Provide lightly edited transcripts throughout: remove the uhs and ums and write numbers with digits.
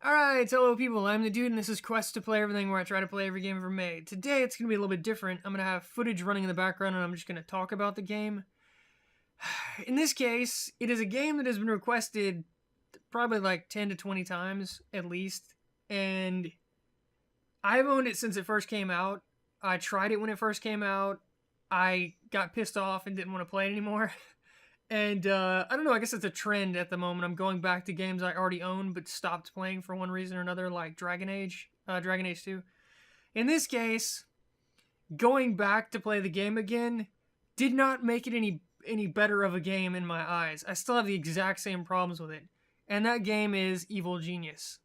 Alright, hello people, I'm the dude and this is Quest to Play Everything, where I try to play every game ever made. Today it's going to be a little bit different. I'm going to have footage running in the background and I'm just going to talk about the game. In this case, it is a game that has been requested probably like 10 to 20 times at least, and I've owned it since it first came out. I tried it when it first came out. I got pissed off and didn't want to play it anymore. And I don't know, I guess it's a trend at the moment. I'm going back to games I already own but stopped playing for one reason or another, like Dragon Age 2. In this case, going back to play the game again did not make it any better of a game in my eyes. I still have the exact same problems with it. And that game is Evil Genius.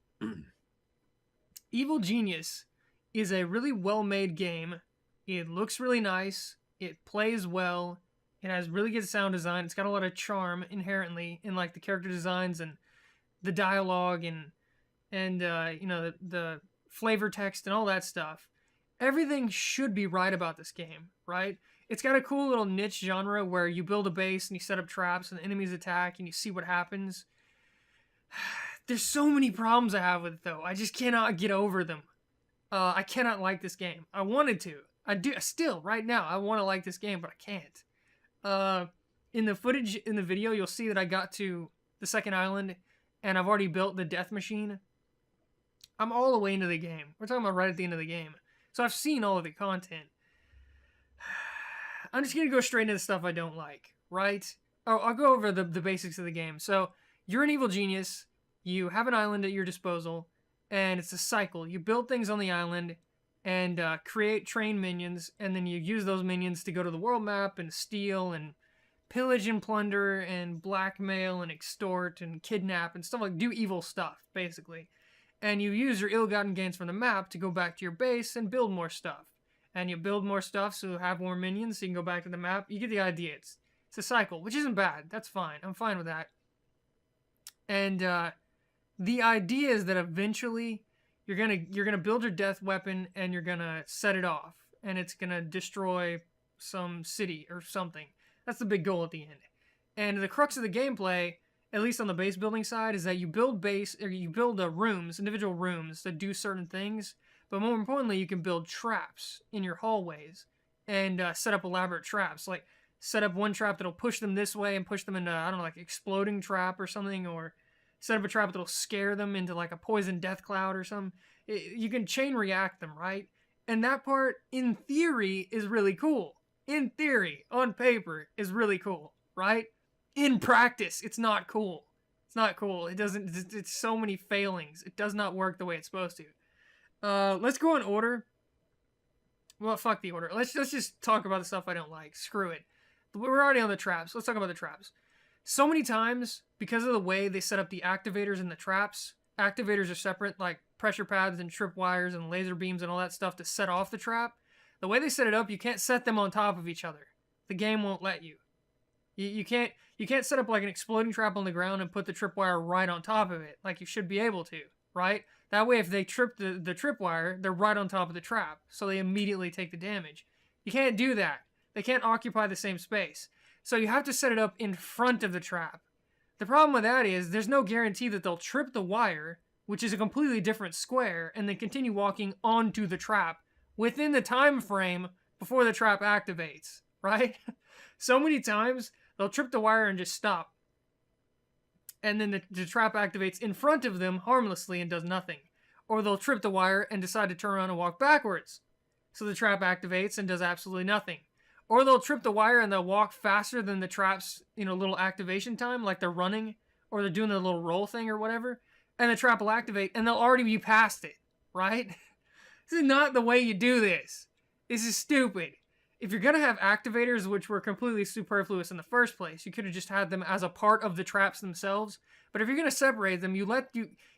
Evil Genius is a really well-made game. It looks really nice. It plays well. It has really good sound design. It's got a lot of charm inherently in like the character designs and the dialogue and you know, the flavor text and all that stuff. Everything should be right about this game, right? It's got a cool little niche genre where you build a base and you set up traps and the enemies attack and you see what happens. There's so many problems I have with it though. I just cannot get over them. I cannot like this game. I wanted to. I do still right now. I want to like this game, but I can't. In the footage in the video, you'll see that I got to the second island and I've already built the death machine. I'm all the way into the game. We're talking about right at the end of the game. So I've seen all of the content. I'm just going to go straight into the stuff I don't like, right? Oh, I'll go over the basics of the game. So you're an evil genius. You have an island at your disposal and it's a cycle. You build things on the island and create train minions, and then you use those minions to go to the world map and steal and pillage and plunder and blackmail and extort and kidnap and stuff, like do evil stuff, basically. And you use your ill-gotten gains from the map to go back to your base and build more stuff. And you build more stuff so you have more minions so you can go back to the map. You get the idea. It's a cycle, which isn't bad. That's fine. I'm fine with that. And the idea is that eventually you're gonna build your death weapon and you're gonna set it off and it's gonna destroy some city or something. That's the big goal at the end. And the crux of the gameplay, at least on the base building side, is that you build rooms, individual rooms that do certain things. But more importantly, you can build traps in your hallways and set up elaborate traps. Like set up one trap that'll push them this way and push them into, I don't know, like exploding trap or something, or set up a trap that'll scare them into like a poison death cloud or something. You can chain react them, right? And that part, in theory, is really cool. In theory, on paper, is really cool, right? In practice, it's not cool. It's not cool. It doesn't, it's so many failings. It does not work the way it's supposed to. Let's go in order. Well, fuck the order. Let's just talk about the stuff I don't like. Screw it. We're already on the traps. Let's talk about the traps. So many times, because of the way they set up the activators and the traps, activators are separate, like pressure pads and tripwires and laser beams and all that stuff to set off the trap. The way they set it up, you can't set them on top of each other. The game won't let you. You can't set up like an exploding trap on the ground and put the tripwire right on top of it, like you should be able to, right? That way, if they trip the tripwire, they're right on top of the trap, so they immediately take the damage. You can't do that. They can't occupy the same space. So you have to set it up in front of the trap. The problem with that is there's no guarantee that they'll trip the wire, which is a completely different square, and then continue walking onto the trap within the time frame before the trap activates, right? So many times they'll trip the wire and just stop. And then the trap activates in front of them harmlessly and does nothing. Or they'll trip the wire and decide to turn around and walk backwards. So the trap activates and does absolutely nothing. Or they'll trip the wire and they'll walk faster than the trap's, little activation time, like they're running, or they're doing the little roll thing or whatever, and the trap will activate, and they'll already be past it, right? This is not the way you do this. This is stupid. If you're gonna have activators, which were completely superfluous in the first place, you could have just had them as a part of the traps themselves. But if you're gonna separate them, you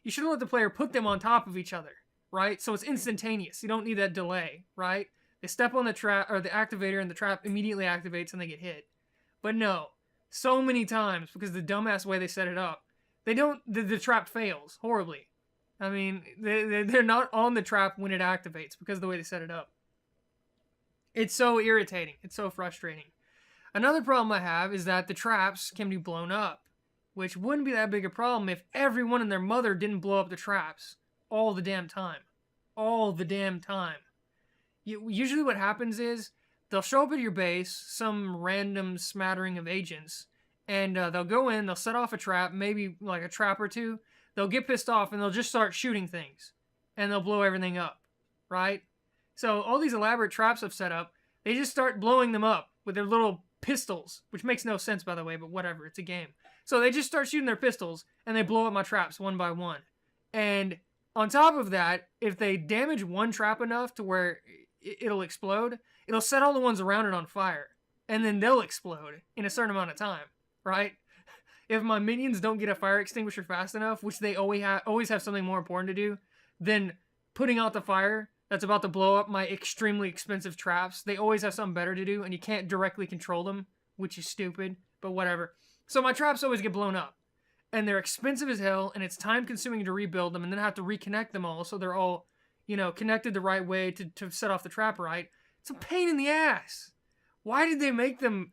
shouldn't let the player put them on top of each other, right? So it's instantaneous. You don't need that delay, right? They step on the trap, or the activator, and the trap immediately activates and they get hit. But no, so many times, because the dumbass way they set it up, the trap fails horribly. I mean, they're not on the trap when it activates because of the way they set it up. It's so irritating. It's so frustrating. Another problem I have is that the traps can be blown up. which wouldn't be that big a problem if everyone and their mother didn't blow up the traps all the damn time. All the damn time. Usually what happens is they'll show up at your base, some random smattering of agents, and they'll go in, they'll set off a trap, maybe like a trap or two. They'll get pissed off and they'll just start shooting things, and they'll blow everything up, right? So all these elaborate traps I've set up, they just start blowing them up with their little pistols, which makes no sense, by the way, but whatever, it's a game. So they just start shooting their pistols, and they blow up my traps one by one. And on top of that, if they damage one trap enough to where it'll explode, it'll set all the ones around it on fire, and then they'll explode in a certain amount of time, right? If my minions don't get a fire extinguisher fast enough, which they always have something more important to do than putting out the fire that's about to blow up my extremely expensive traps. They always have something better to do, and you can't directly control them, which is stupid, but whatever. So my traps always get blown up, and they're expensive as hell, and it's time consuming to rebuild them, and then I have to reconnect them all so they're all, connected the right way to set off the trap right. It's a pain in the ass. Why did they make them,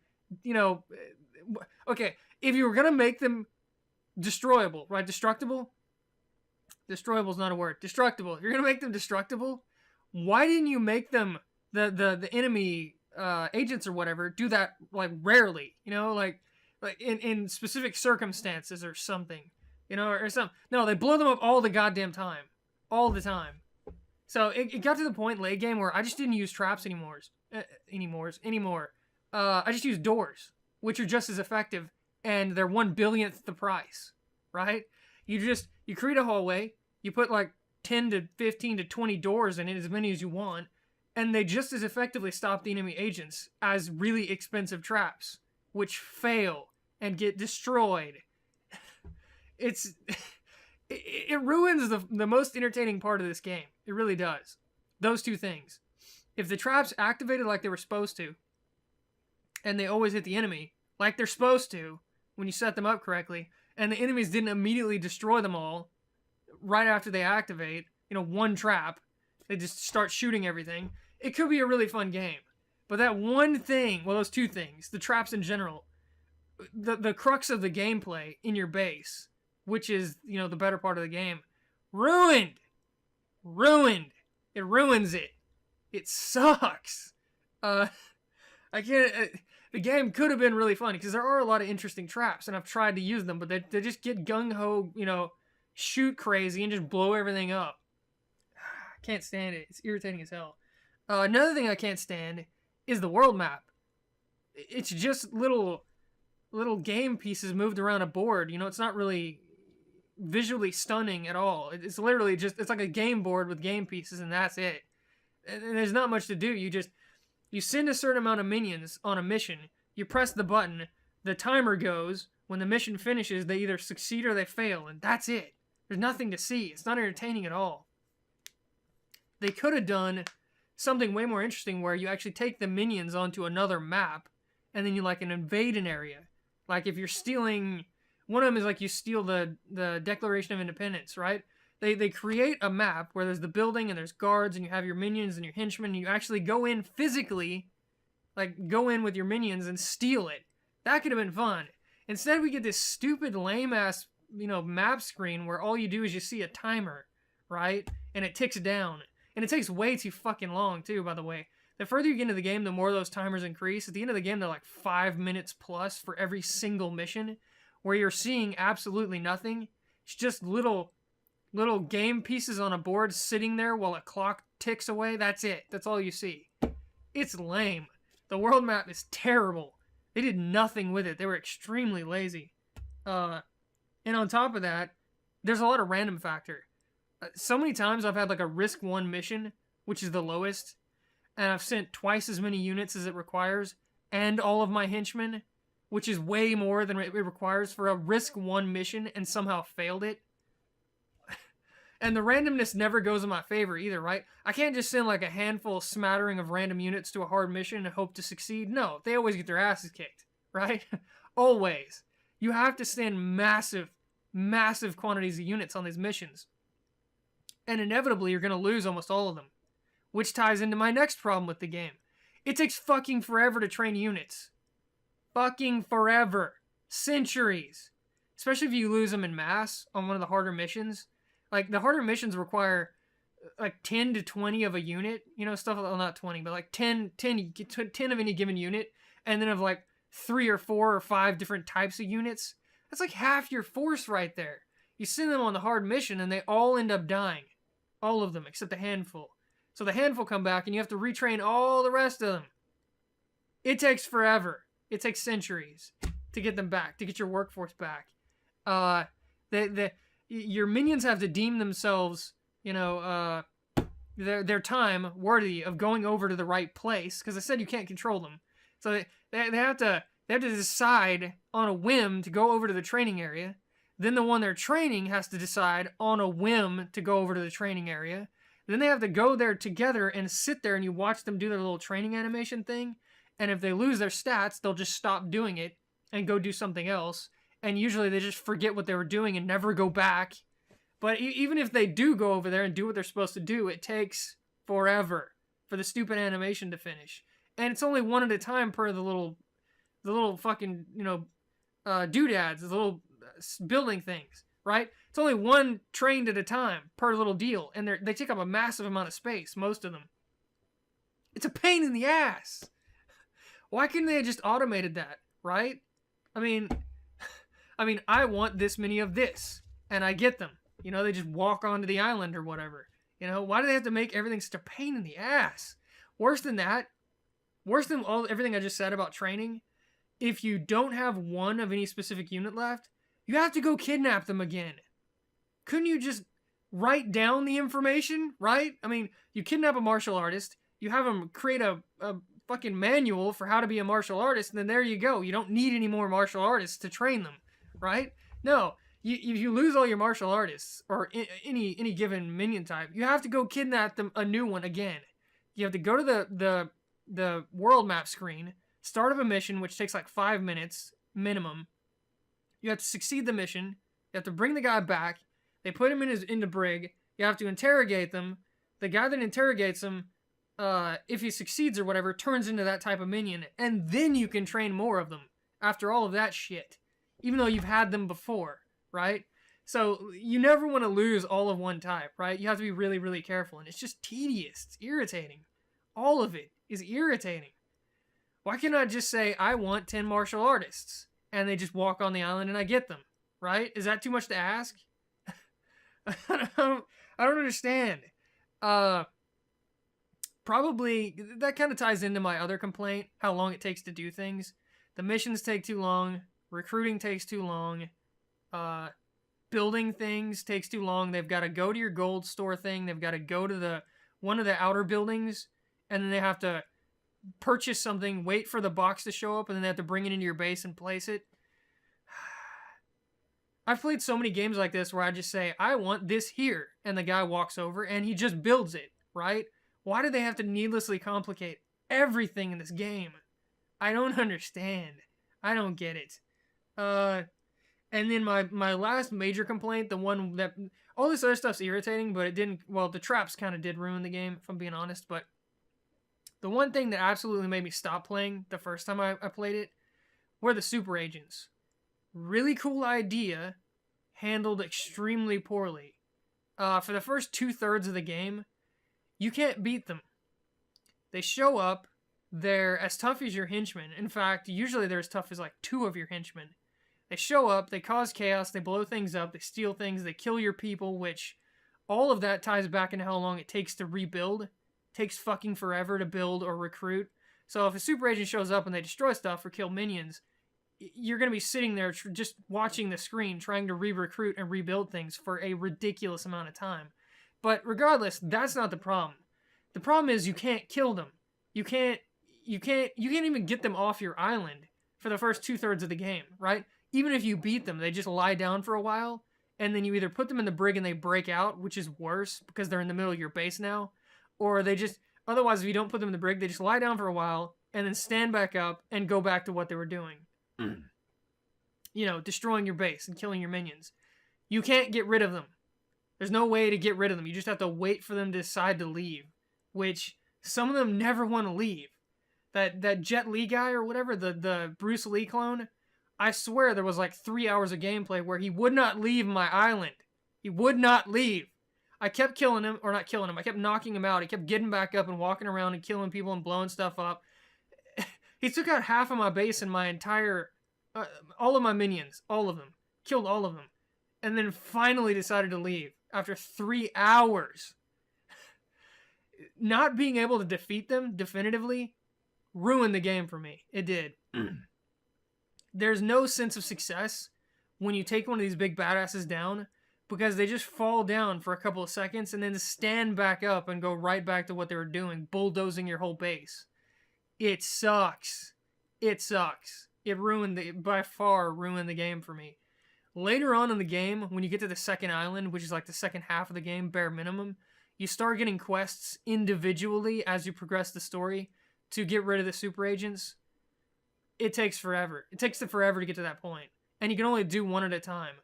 okay, if you were going to make them destroyable, right? Destructible? Destructible is not a word. Destructible. If you're going to make them destructible, why didn't you make them, the enemy agents or whatever, do that, like, rarely? Like in specific circumstances or something. Or something. No, they blow them up all the goddamn time. All the time. So it got to the point late game where I just didn't use traps anymore. I just used doors, which are just as effective, and they're 1/billionth the price, right? You create a hallway, you put like 10 to 15 to 20 doors in it, as many as you want, and they just as effectively stop the enemy agents as really expensive traps, which fail and get destroyed. It ruins the most entertaining part of this game. It really does. Those two things. If the traps activated like they were supposed to, and they always hit the enemy, like they're supposed to, when you set them up correctly, and the enemies didn't immediately destroy them all right after they activate, one trap, they just start shooting everything, it could be a really fun game. But that one thing, well, those two things, the traps in general, the crux of the gameplay in your base, which is, the better part of the game, ruined. It ruins it. It sucks. I can't... the game could have been really fun, because there are a lot of interesting traps, and I've tried to use them, but they just get gung-ho, shoot crazy and just blow everything up. I can't stand it. It's irritating as hell. Another thing I can't stand is the world map. It's just little game pieces moved around a board. It's not really visually stunning at all. It's literally just, it's like a game board with game pieces, and that's it. And there's not much to do. You send a certain amount of minions on a mission, you press the button, the timer goes, when the mission finishes, they either succeed or they fail, and that's it. There's nothing to see. It's not entertaining at all. They could have done something way more interesting where you actually take the minions onto another map, and then you invade an area. Like if you're stealing, one of them is like you steal the Declaration of Independence, right? They create a map where there's the building and there's guards and you have your minions and your henchmen, and you actually go in physically, go in with your minions and steal it. That could have been fun. Instead, we get this stupid, lame-ass, map screen where all you do is you see a timer, right? And it ticks down. And it takes way too fucking long, too, by the way. The further you get into the game, the more those timers increase. At the end of the game, they're like 5 minutes plus for every single mission, where you're seeing absolutely nothing. It's just little game pieces on a board sitting there while a clock ticks away. That's it. That's all you see. It's lame. The world map is terrible. They did nothing with it. They were extremely lazy. And on top of that, there's a lot of random factor. So many times I've had a risk 1 mission, which is the lowest, and I've sent twice as many units as it requires, and all of my henchmen, which is way more than it requires for a risk 1 mission, and somehow failed it. And the randomness never goes in my favor either, right? I can't just send a handful smattering of random units to a hard mission and hope to succeed. No, they always get their asses kicked, right? Always. You have to send massive quantities of units on these missions. And inevitably, you're going to lose almost all of them. Which ties into my next problem with the game. It takes fucking forever to train units. Fucking forever. Centuries. especially if you lose them in mass on one of the harder missions. Like, the harder missions require like 10 to 20 of a unit, stuff, well, not 20, but like 10 of any given unit, and then of like 3 or 4 or 5 different types of units. That's like half your force right there. You send them on the hard mission and they all end up dying. All of them, except the handful. So the handful come back and you have to retrain all the rest of them. It takes forever. It takes centuries to get them back, to get your workforce back. Your minions have to deem themselves, their time worthy of going over to the right place, because I said you can't control them. So they have to decide on a whim to go over to the training area. Then the one they're training has to decide on a whim to go over to the training area. Then they have to go there together and sit there and you watch them do their little training animation thing. And if they lose their stats, they'll just stop doing it and go do something else. And usually they just forget what they were doing and never go back. But even if they do go over there and do what they're supposed to do, it takes forever for the stupid animation to finish. And it's only one at a time per the little fucking, doodads, the little building things, right? It's only one trained at a time per little deal. And they take up a massive amount of space, most of them. It's a pain in the ass. Why couldn't they have just automated that, right? I mean, I want this many of this, and I get them. They just walk onto the island or whatever. Why do they have to make everything such a pain in the ass? Worse than that, worse than everything I just said about training, if you don't have one of any specific unit left, you have to go kidnap them again. Couldn't you just write down the information, right? I mean, you kidnap a martial artist, you have them create a fucking manual for how to be a martial artist, and then there you go. You don't need any more martial artists to train them, right? No, you lose all your martial artists, or any given minion type, you have to go kidnap them a new one again. You have to go to the world map screen, start of a mission, which takes like 5 minutes minimum. You have to succeed the mission. You have to bring the guy back. They put him in the brig. You have to interrogate them. The guy that interrogates him, if he succeeds or whatever, turns into that type of minion, and then you can train more of them after all of that shit, even though you've had them before, right? So you never want to lose all of one type, right? You have to be really, really careful, and it's just tedious. It's irritating. All of it is irritating. Why can't I just say, I want 10 martial artists, and they just walk on the island and I get them, right? Is that too much to ask? I don't understand. Probably, that kind of ties into my other complaint, how long it takes to do things. The missions take too long. Recruiting takes too long. Building things takes too long. They've got to go to your gold store thing. They've got to go to one of the outer buildings, and then they have to purchase something, wait for the box to show up, and then they have to bring it into your base and place it. I've played so many games like this where I just say, I want this here, and the guy walks over and he just builds it, right? Why do they have to needlessly complicate everything in this game? I don't understand. I don't get it. And then my last major complaint, the one that, all this other stuff's irritating, but it didn't, well, the traps kind of did ruin the game, if I'm being honest, but the one thing that absolutely made me stop playing the first time I played it were the super agents. Really cool idea, handled extremely poorly. For the first 2/3 of the game, you can't beat them. They show up, they're as tough as your henchmen. In fact, usually they're as tough as like 2 of your henchmen. They show up, they cause chaos, they blow things up, they steal things, they kill your people, which all of that ties back into how long it takes to rebuild. It takes fucking forever to build or recruit. So if a super agent shows up and they destroy stuff or kill minions, you're going to be sitting there just watching the screen trying to re-recruit and rebuild things for a ridiculous amount of time. But regardless, that's not the problem. The problem is you can't kill them. You can't even get them off your island for the first 2/3 of the game, right? Even if you beat them, they just lie down for a while, and then you either put them in the brig and they break out, which is worse because they're in the middle of your base now, or they just, otherwise if you don't put them in the brig, they just lie down for a while and then stand back up and go back to what they were doing. Destroying your base and killing your minions. You can't get rid of them. There's no way to get rid of them. You just have to wait for them to decide to leave, which some of them never want to leave. That Jet Li guy or whatever, the Bruce Lee clone, I swear there was like 3 hours of gameplay where he would not leave my island. He would not leave. I kept killing him, or not killing him, I kept knocking him out. He kept getting back up and walking around and killing people and blowing stuff up. He took out half of my base and my entire, all of my minions, all of them. Killed all of them. And then finally decided to leave after 3 hours. Not being able to defeat them definitively ruined the game for me. It did. There's no sense of success when you take one of these big badasses down, because they just fall down for a couple of seconds and then stand back up and go right back to what they were doing, bulldozing your whole base. It sucks. It sucks. It by far ruined the game for me. Later on in the game, when you get to the second island, which is like the second half of the game, bare minimum, you start getting quests individually as you progress the story to get rid of the super agents. It takes forever. It takes forever to get to that point. And you can only do one at a time.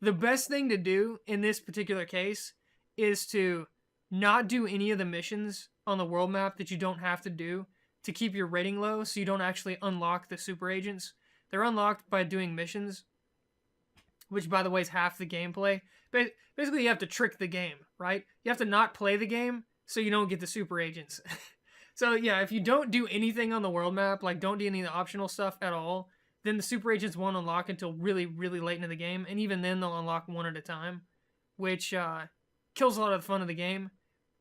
The best thing to do in this particular case is to not do any of the missions on the world map that you don't have to do to keep your rating low, so you don't actually unlock the super agents. They're unlocked by doing missions, which, by the way, is half the gameplay. Basically, you have to trick the game, right? You have to not play the game so you don't get the super agents. So, yeah, if you don't do anything on the world map, like don't do any of the optional stuff at all, then the super agents won't unlock until really, really late into the game. And even then, they'll unlock one at a time, which kills a lot of the fun of the game.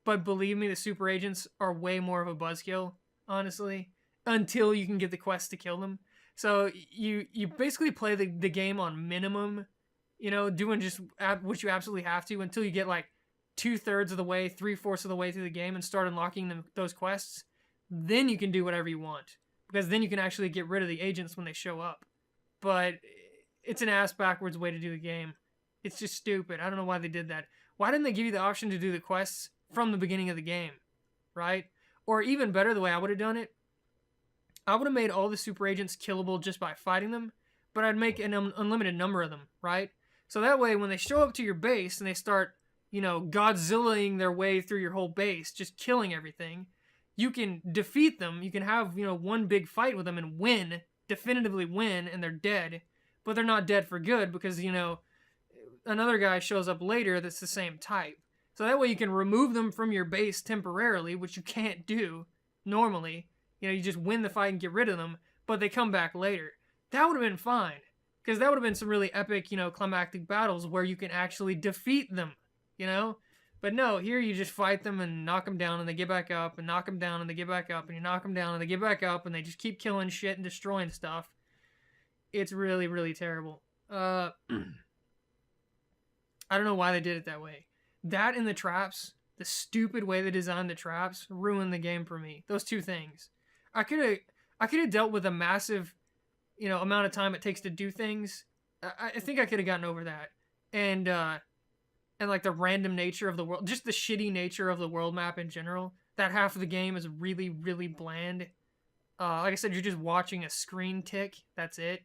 But believe me, the super agents are way more of a buzzkill, honestly, until you can get the quest to kill them. So you basically play the game on minimum, doing just what you absolutely have to until you get like 2/3 of the way, 3/4 of the way through the game and start unlocking those quests. Then you can do whatever you want, because then you can actually get rid of the agents when they show up. But it's an ass backwards way to do the game. It's just stupid. I don't know why they did that. Why didn't they give you the option to do the quests from the beginning of the game, right? Or even better, the way I would have done it, I would have made all the super agents killable just by fighting them, but I'd make an unlimited number of them, right? So that way, when they show up to your base and they start, Godzillaing their way through your whole base, just killing everything, you can defeat them. You can have, one big fight with them and win, definitively win, and they're dead. But they're not dead for good because, another guy shows up later that's the same type. So that way you can remove them from your base temporarily, which you can't do normally. You just win the fight and get rid of them, but they come back later. That would have been fine, because that would have been some really epic, climactic battles where you can actually defeat them, But no, here you just fight them and knock them down and they get back up, and knock them down and they get back up, and you knock them down and they get back up, and they just keep killing shit and destroying stuff. It's really, really terrible. I don't know why they did it that way. That and the traps, the stupid way they designed the traps, ruined the game for me. Those two things. I could have dealt with a massive, amount of time it takes to do things. I think I could have gotten over that. And like the random nature of the world, just the shitty nature of the world map in general. That half of the game is really, really bland. Like I said, you're just watching a screen tick. That's it.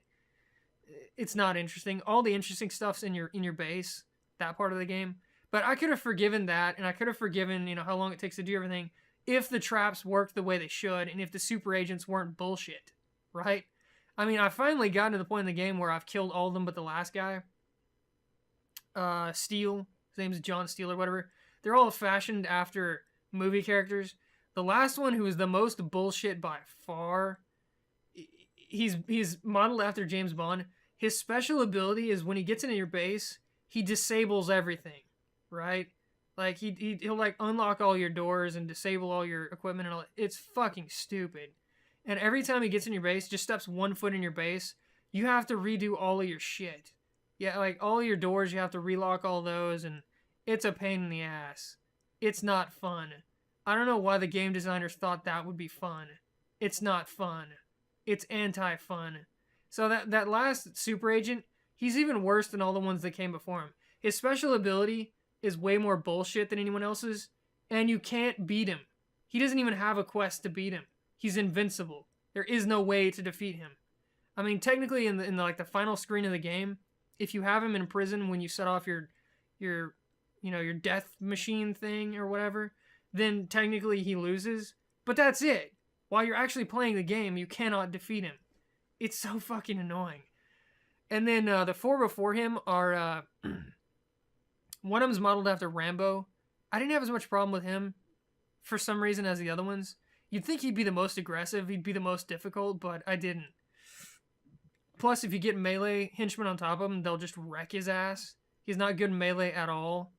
It's not interesting. All the interesting stuff's in your base, that part of the game. But I could have forgiven that, and I could have forgiven, how long it takes to do everything, if the traps worked the way they should, and if the super agents weren't bullshit, right? I mean, I finally gotten to the point in the game where I've killed all of them but the last guy. Steele. His name's John Steele or whatever. They're all fashioned after movie characters. The last one, who is the most bullshit by far, he's modeled after James Bond. His special ability is when he gets into your base, he disables everything, right? Like, he'll like unlock all your doors and disable all your equipment and all that. It's fucking stupid. And every time he gets in your base, just steps 1 foot in your base, you have to redo all of your shit. Yeah, like all your doors, you have to relock all those, and it's a pain in the ass. It's not fun. I don't know why the game designers thought that would be fun. It's not fun. It's anti-fun. So that last super agent, he's even worse than all the ones that came before him. His special ability is way more bullshit than anyone else's, and you can't beat him. He doesn't even have a quest to beat him. He's invincible. There is no way to defeat him. I mean, technically, in the final screen of the game, if you have him in prison when you set off your death machine thing or whatever, then technically he loses. But that's it. While you're actually playing the game, you cannot defeat him. It's so fucking annoying. And then the four before him are one of them's modeled after Rambo. I didn't have as much problem with him for some reason as the other ones. You'd think he'd be the most aggressive, he'd be the most difficult, but I didn't. Plus, if you get melee henchmen on top of him, they'll just wreck his ass. He's not good in melee at all.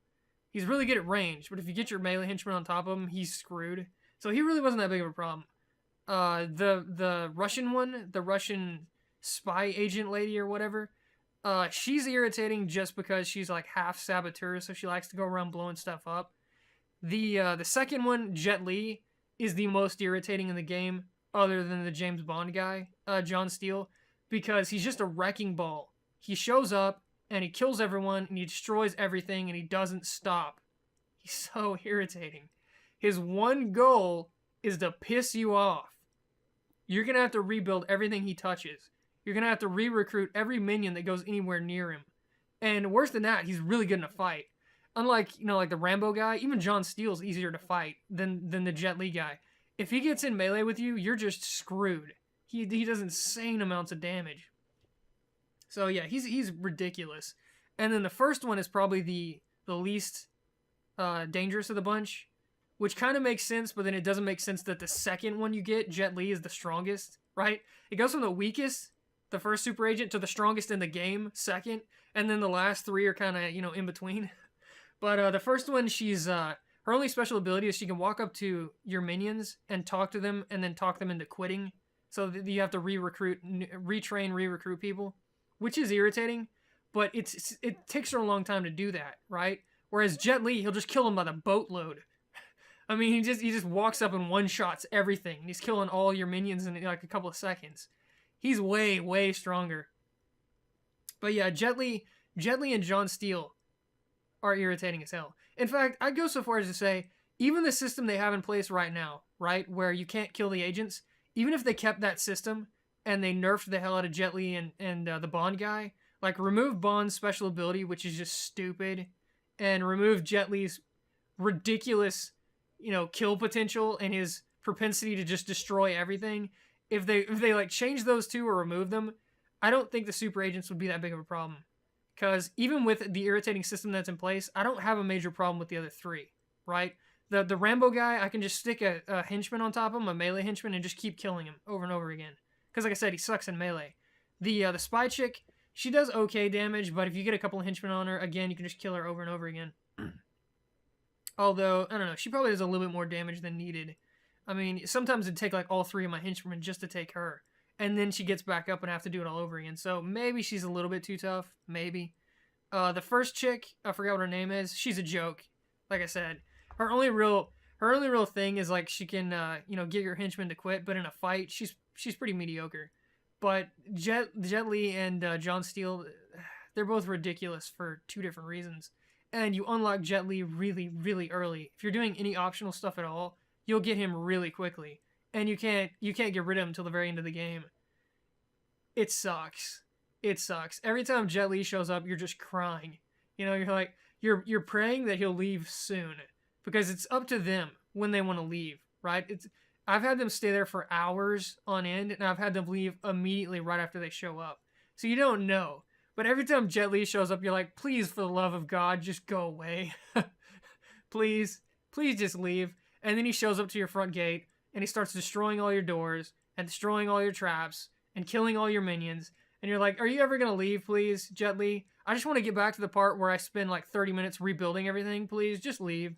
He's really good at range, but if you get your melee henchman on top of him, he's screwed. So he really wasn't that big of a problem. The Russian one, the Russian spy agent lady or whatever, she's irritating just because she's like half saboteur, so she likes to go around blowing stuff up. The second one, Jet Li, is the most irritating in the game, other than the James Bond guy, John Steele, because he's just a wrecking ball. He shows up, and he kills everyone, and he destroys everything, and he doesn't stop. He's so irritating. His one goal is to piss you off. You're going to have to rebuild everything he touches. You're going to have to re-recruit every minion that goes anywhere near him. And worse than that, he's really good in a fight. Unlike, like the Rambo guy, even John Steele's easier to fight than the Jet Li guy. If he gets in melee with you, you're just screwed. He does insane amounts of damage. So yeah, he's ridiculous. And then the first one is probably the least dangerous of the bunch, which kind of makes sense, but then it doesn't make sense that the second one you get, Jet Li, is the strongest, right? It goes from the weakest, the first super agent, to the strongest in the game, second, and then the last three are kind of, in between. But the first one, she's, her only special ability is she can walk up to your minions and talk to them, and then talk them into quitting. So you have to retrain, re-recruit people, which is irritating, but it takes her a long time to do that, right? Whereas Jet Li, he'll just kill them by the boatload. I mean, he just walks up and one-shots everything. He's killing all your minions in like a couple of seconds. He's way, way stronger. But yeah, Jet Li and John Steele are irritating as hell. In fact, I'd go so far as to say, even the system they have in place right now, right, where you can't kill the agents, even if they kept that system and they nerfed the hell out of Jet Li and the Bond guy, like remove Bond's special ability, which is just stupid, and remove Jet Li's ridiculous, kill potential and his propensity to just destroy everything. If they like change those two or remove them, I don't think the super agents would be that big of a problem. Because even with the irritating system that's in place, I don't have a major problem with the other three, right? The Rambo guy, I can just stick a henchman on top of him, a melee henchman, and just keep killing him over and over again. Because like I said, he sucks in melee. The spy chick, she does okay damage, but if you get a couple of henchmen on her, again, you can just kill her over and over again. Although, I don't know, she probably does a little bit more damage than needed. I mean, sometimes it'd take like all three of my henchmen just to take her. And then she gets back up and I have to do it all over again. So maybe she's a little bit too tough. Maybe. The first chick, I forgot what her name is. She's a joke. Like I said, her only real thing is like she can, get your henchmen to quit. But in a fight, she's pretty mediocre. But Jet Li and John Steele, they're both ridiculous for two different reasons. And you unlock Jet Li really, really early. If you're doing any optional stuff at all, you'll get him really quickly. And you can't get rid of him until the very end of the game. It sucks. It sucks. Every time Jet Li shows up, you're just crying. You're like, you're praying that he'll leave soon. Because it's up to them when they want to leave, right? I've had them stay there for hours on end, and I've had them leave immediately right after they show up. So you don't know. But every time Jet Li shows up, you're like, please, for the love of God, just go away. Please just leave. And then he shows up to your front gate, and he starts destroying all your doors, and destroying all your traps, and killing all your minions. And you're like, are you ever going to leave, please, Jet Li? I just want to get back to the part where I spend like 30 minutes rebuilding everything, please. Just leave.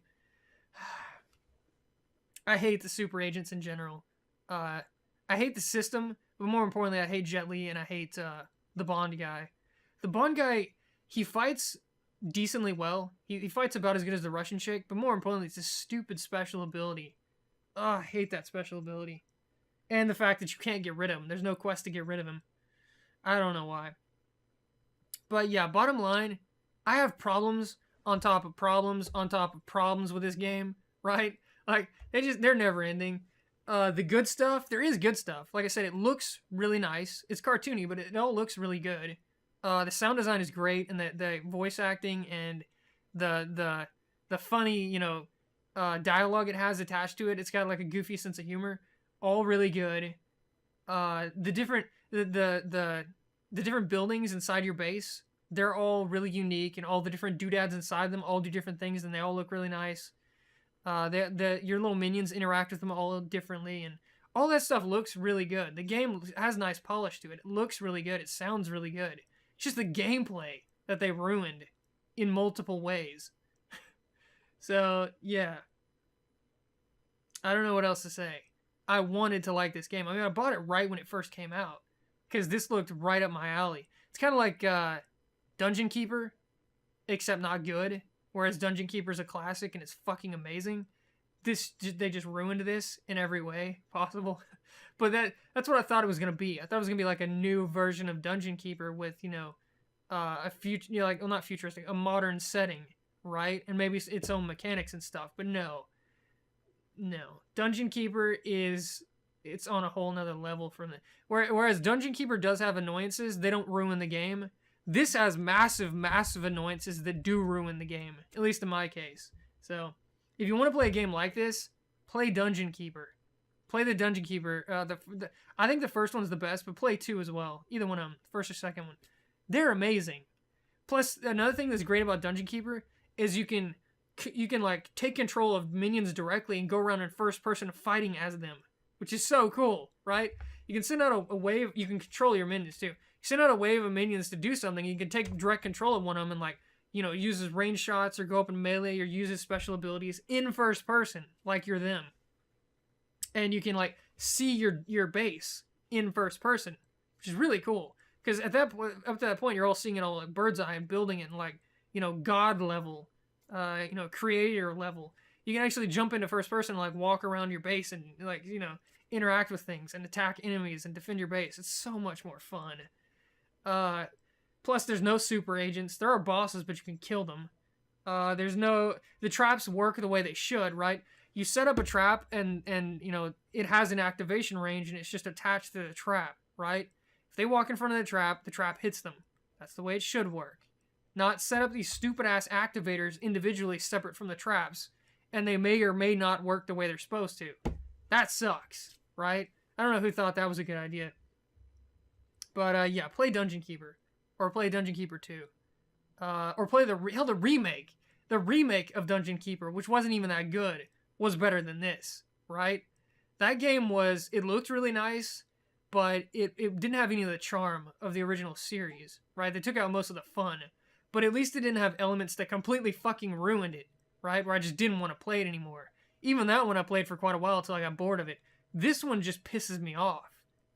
I hate the super agents in general. I hate the system, but more importantly, I hate Jet Li, and I hate the Bond guy. The Bond guy, he fights decently well. He fights about as good as the Russian chick, but more importantly, it's a stupid special ability. I hate that special ability. And the fact that you can't get rid of him. There's no quest to get rid of him. I don't know why. But yeah, bottom line, I have problems on top of problems on top of problems with this game, right? Like, they're never ending. The good stuff, there is good stuff. Like I said, it looks really nice. It's cartoony, but it all looks really good. The sound design is great, and the voice acting and the funny, dialogue it has attached to it. It's got like a goofy sense of humor. All really good. The the different buildings inside your base, they're all really unique, and all the different doodads inside them all do different things, and they all look really nice. Your little minions interact with them all differently, and all that stuff looks really good. The game has nice polish to it. It looks really good. It sounds really good. It's just the gameplay that they ruined in multiple ways. So, yeah. I don't know what else to say. I wanted to like this game. I mean, I bought it right when it first came out, because this looked right up my alley. It's kind of like Dungeon Keeper, except not good. Whereas Dungeon Keeper is a classic and it's fucking amazing. They just ruined this in every way possible. But that's what I thought it was gonna be. I thought it was gonna be like a new version of Dungeon Keeper with, a future, like, well, not futuristic, a modern setting, right? And maybe its own mechanics and stuff. But no. Dungeon Keeper it's on a whole nother level from the. Whereas Dungeon Keeper does have annoyances, they don't ruin the game. This has massive, massive annoyances that do ruin the game, at least in my case. So, if you want to play a game like this, play Dungeon Keeper. Play the Dungeon Keeper. I think the first one's the best, but play 2 as well. Either one of them, first or second one. They're amazing. Plus, another thing that's great about Dungeon Keeper is you can like take control of minions directly and go around in first person fighting as them, which is so cool, right? You can send out a wave. You can control your minions too. Send out a wave of minions to do something. You can take direct control of one of them and, like, use his range shots or go up in melee or use his special abilities in first person, like you're them. And you can, like, see your base in first person, which is really cool. Because up to that point, you're all seeing it all like bird's eye and building it in, like, god level, creator level. You can actually jump into first person and, like, walk around your base and, like, interact with things and attack enemies and defend your base. It's so much more fun. Plus, there's no super agents. There are bosses, but you can kill them. The traps work the way they should, right? You set up a trap and it has an activation range and it's just attached to the trap, right? If they walk in front of the trap hits them. That's the way it should work. Not set up these stupid ass activators individually separate from the traps, and they may or may not work the way they're supposed to. That sucks, right? I don't know who thought that was a good idea. But, yeah, play Dungeon Keeper. Or play Dungeon Keeper 2. Or play the remake. The remake of Dungeon Keeper, which wasn't even that good, was better than this, right? That game it looked really nice, but it didn't have any of the charm of the original series, right? They took out most of the fun. But at least it didn't have elements that completely fucking ruined it, right? Where I just didn't want to play it anymore. Even that one I played for quite a while until I got bored of it. This one just pisses me off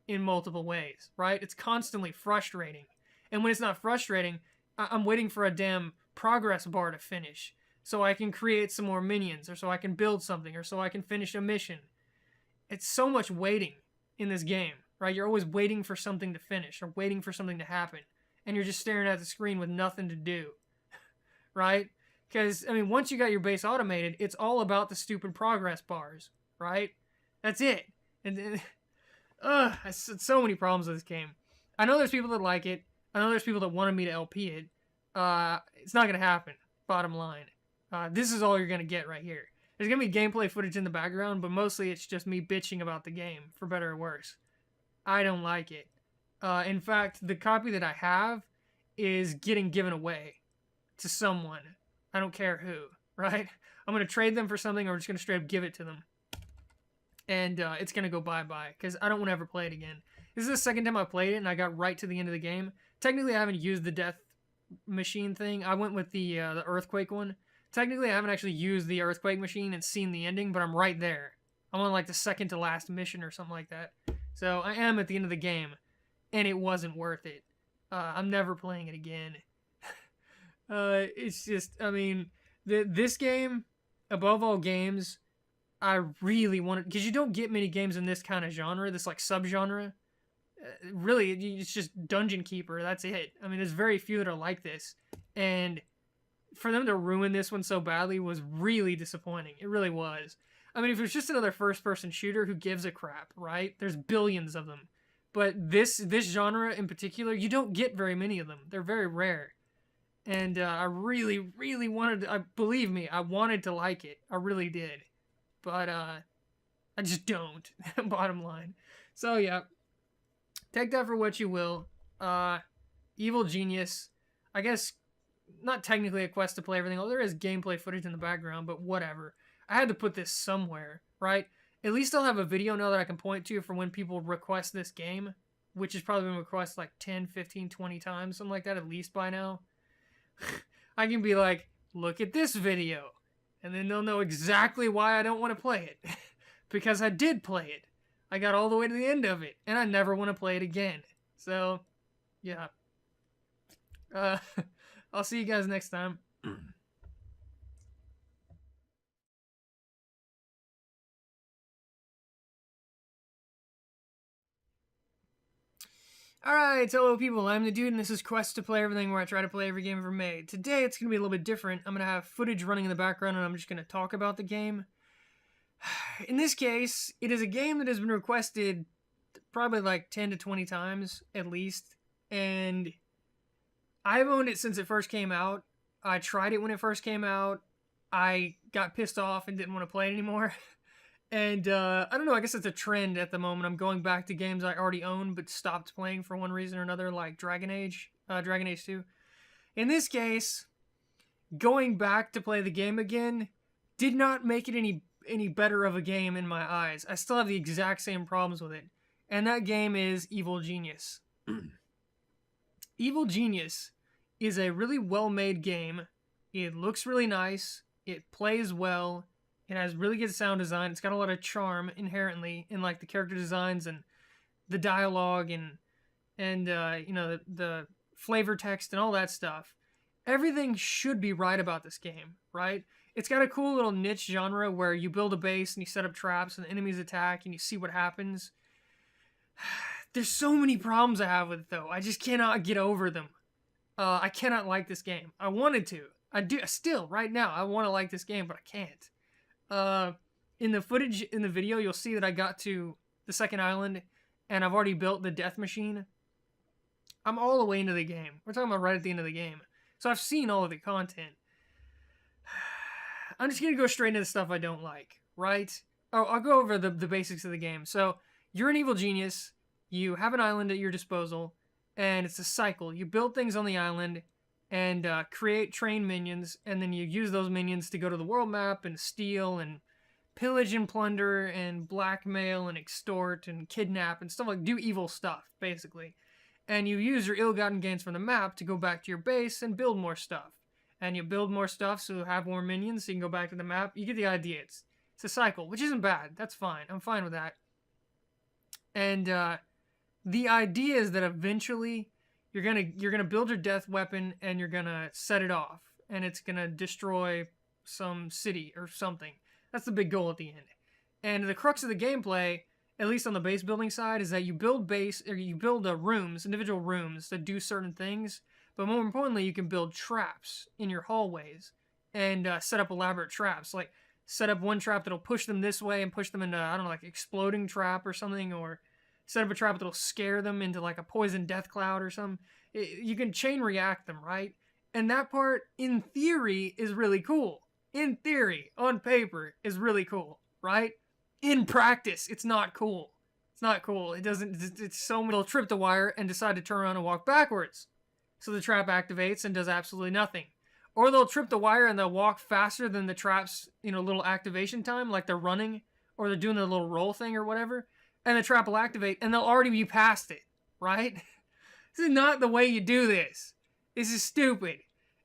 in multiple ways, right? It's constantly frustrating. And when it's not frustrating, I'm waiting for a damn progress bar to finish so I can create some more minions, or so I can build something, or so I can finish a mission. It's so much waiting in this game, right? You're always waiting for something to finish or waiting for something to happen, and you're just staring at the screen with nothing to do, right? Because, I mean, once you got your base automated, it's all about the stupid progress bars, right? That's it. And so many problems with this game. I know there's people that like it. I know there's people that wanted me to LP it. It's not going to happen, bottom line. This is all you're going to get right here. There's going to be gameplay footage in the background, but mostly it's just me bitching about the game, for better or worse. I don't like it. In fact, the copy that I have is getting given away to someone. I don't care who, right? I'm going to trade them for something, or I'm just going to straight up give it to them. And it's going to go bye-bye, because I don't want to ever play it again. This is the second time I played it, and I got right to the end of the game. Technically, I haven't used the death machine thing. I went with the earthquake one. Technically, I haven't actually used the earthquake machine and seen the ending, but I'm right there. I'm on, like, the second to last mission or something like that. So I am at the end of the game, and it wasn't worth it. I'm never playing it again. It's just, I mean, this game, above all games, I really want to, because you don't get many games in this kind of genre, this, like, subgenre. Really, it's just Dungeon Keeper, that's it. I mean, there's very few that are like this, and for them to ruin this one so badly was really disappointing. It really was. I mean, if it was just another first-person shooter, who gives a crap, right? There's billions of them. But this genre in particular, you don't get very many of them. They're very rare. And I really, really wanted to, believe me, I wanted to like it. I really did. But I just don't, bottom line. So, yeah. Take that for what you will. Evil Genius. I guess not technically a quest to play everything. Well, there is gameplay footage in the background, but whatever. I had to put this somewhere, right? At least I'll have a video now that I can point to for when people request this game, which has probably been requested like 10, 15, 20 times, something like that at least by now. I can be like, look at this video. And then they'll know exactly why I don't want to play it. Because I did play it. I got all the way to the end of it. And I never want to play it again. So, yeah. I'll see you guys next time. Alright, hello people, I'm the dude and this is Quest to Play Everything, where I try to play every game ever made. Today it's going to be a little bit different. I'm going to have footage running in the background and I'm just going to talk about the game. In this case, it is a game that has been requested probably like 10 to 20 times at least. And I've owned it since it first came out. I tried it when it first came out. I got pissed off and didn't want to play it anymore. And I don't know, I guess it's a trend at the moment. I'm going back to games I already own but stopped playing for one reason or another, like Dragon Age 2. In this case, going back to play the game again did not make it any better of a game in my eyes. I still have the exact same problems with it. And that game is Evil Genius. Evil Genius is a really well-made game. It looks really nice. It plays well. It has really good sound design. It's got a lot of charm inherently in like the character designs and the dialogue and you know, the flavor text and all that stuff. Everything should be right about this game, right? It's got a cool little niche genre where you build a base and you set up traps and the enemies attack and you see what happens. There's so many problems I have with it though. I just cannot get over them. I cannot like this game. I wanted to. I do still right now. I want to like this game, but I can't. In the footage in the video, you'll see that I got to the second island and I've already built the death machine. I'm all the way into the game. We're talking about right at the end of the game. So I've seen all of the content. I'm just going to go straight into the stuff I don't like, right? Oh, I'll go over the basics of the game. So you're an evil genius. You have an island at your disposal and it's a cycle. You build things on the island and create train minions, and then you use those minions to go to the world map and steal and pillage and plunder and blackmail and extort and kidnap and stuff, like do evil stuff, basically. And you use your ill-gotten gains from the map to go back to your base and build more stuff. And you build more stuff so you have more minions so you can go back to the map. You get the idea. It's a cycle, which isn't bad. That's fine. I'm fine with that. And the idea is that eventually you're gonna build your death weapon and you're gonna set it off and it's gonna destroy some city or something. That's the big goal at the end. And the crux of the gameplay, at least on the base building side, is that you build rooms, individual rooms that do certain things. But more importantly, you can build traps in your hallways and set up elaborate traps. Like set up one trap that'll push them this way and push them into, I don't know, like exploding trap or something, or set up a trap that'll scare them into like a poison death cloud or something. You can chain react them, right? And that part, in theory, is really cool. In theory, on paper, is really cool, right? In practice, it's not cool. It's not cool. It doesn't, it's so many. They'll trip the wire and decide to turn around and walk backwards. So the trap activates and does absolutely nothing. Or they'll trip the wire and they'll walk faster than the trap's, little activation time, like they're running, or they're doing the little roll thing or whatever. And the trap will activate, and they'll already be past it, right? This is not the way you do this. This is stupid.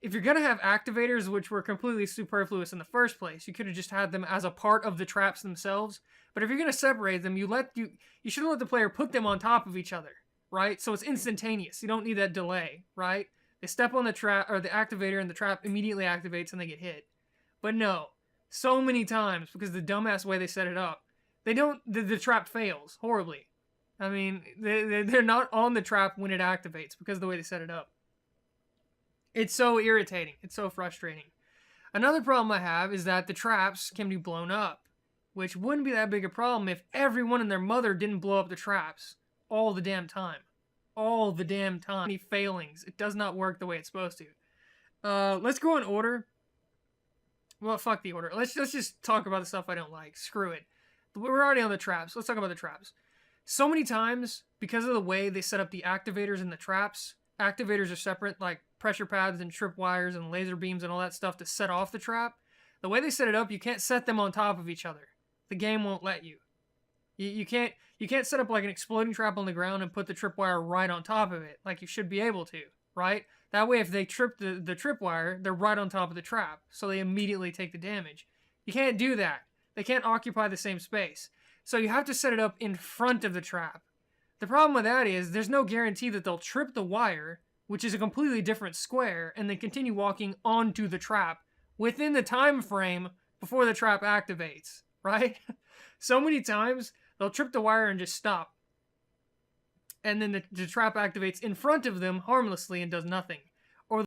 If you're going to have activators, which were completely superfluous in the first place, you could have just had them as a part of the traps themselves. But if you're going to separate them, you shouldn't let the player put them on top of each other, right? So it's instantaneous. You don't need that delay, right? They step on the trap, or the activator, and the trap immediately activates and they get hit. But no. So many times, because the dumbass way they set it up, the trap fails horribly. I mean, they're not on the trap when it activates because of the way they set it up. It's so irritating. It's so frustrating. Another problem I have is that the traps can be blown up, which wouldn't be that big a problem if everyone and their mother didn't blow up the traps all the damn time. All the damn time. Any failings. It does not work the way it's supposed to. Let's go in order. Well, fuck the order. Let's just talk about the stuff I don't like. Screw it. We're already on the traps. Let's talk about the traps. So many times because of the way they set up the activators and the traps, activators are separate, like pressure pads and tripwires and laser beams and all that stuff to set off the trap. The way they set it up, you can't set them on top of each other. The game won't let you. You can't set up like an exploding trap on the ground and put the tripwire right on top of it, like you should be able to, right? That way, if they trip the tripwire, they're right on top of the trap, so they immediately take the damage. You can't do that. They can't occupy the same space. So you have to set it up in front of the trap. The problem with that is there's no guarantee that they'll trip the wire, which is a completely different square, and then continue walking onto the trap within the time frame before the trap activates, right? So many times, they'll trip the wire and just stop. And then the trap activates in front of them harmlessly and does nothing.